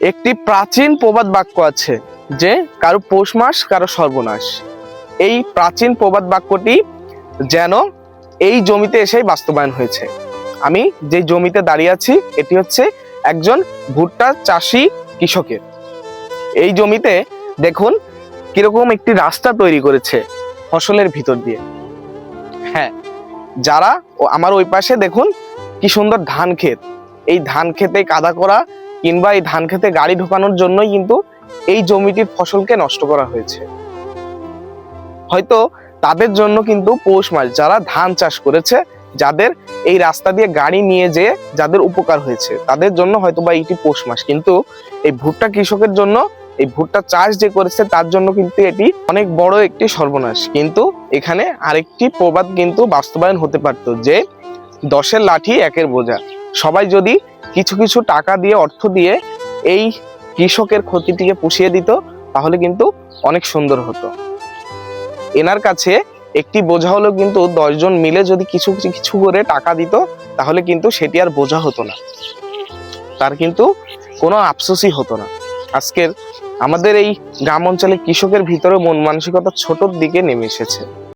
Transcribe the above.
একটি প্রাচীন প্রবাদ বাক্য আছে যে কারো পৌষ মাস কারো সর্বনাশ। এই প্রাচীন প্রবাদ বাক্যটি যেন এই জমিতে এসেই বাস্তবায়ন হয়েছে। আমি যে জমিতে দাঁড়িয়ে আছি এটি হচ্ছে একজন ভুট্টা চাষি কৃষকের। এই জমিতে দেখুন কিরকম একটি রাস্তা তৈরি করেছে ফসলের ভিতর দিয়ে। হ্যাঁ, যারা আমার ওই পাশে দেখুন কি সুন্দর ধান ক্ষেত। এই ধান খেতে কাদা করা কিংবা এই ধান খেতে গাড়ি ঢোকানোর জন্যই কিন্তু এই জমিটির ফসলকে নষ্ট করা হয়েছে। হয়তো তাদের জন্য কিন্তু পৌষ মাস, যারা ধান চাষ করেছে, যাদের এই রাস্তা দিয়ে গাড়ি নিয়ে যেয়ে যাদের উপকার হয়েছে, তাদের জন্য হয়তো বা এটি পৌষ মাস। কিন্তু এই ভুট্টা কৃষকের জন্য, এই ভুট্টা চাষ যে করেছে তার জন্য কিন্তু এটি অনেক বড় একটি সর্বনাশ। কিন্তু এখানে আরেকটি প্রবাদ কিন্তু বাস্তবায়ন হতে পারতো যে 10-এর লাঠি 1-এর বোঝা। সবাই যদি কিছু কিছু টাকা দিয়ে, অর্থ দিয়ে এই কৃষকের ক্ষতিটিকে পুষিয়ে দিত তাহলে কিন্তু অনেক সুন্দর হতো। এনার কাছে একটি বোঝা হলো কিন্তু 10 জন মিলে যদি কিছু কিছু করে টাকা দিত তাহলে কিন্তু সেটি আর বোঝা হতো না, তার কিন্তু কোনো আফসোসই হতো না। আজকের আমাদের এই গ্রাম অঞ্চলে কৃষকের ভিতরে মন মানসিকতা ছোটর দিকে নেমে এসেছে।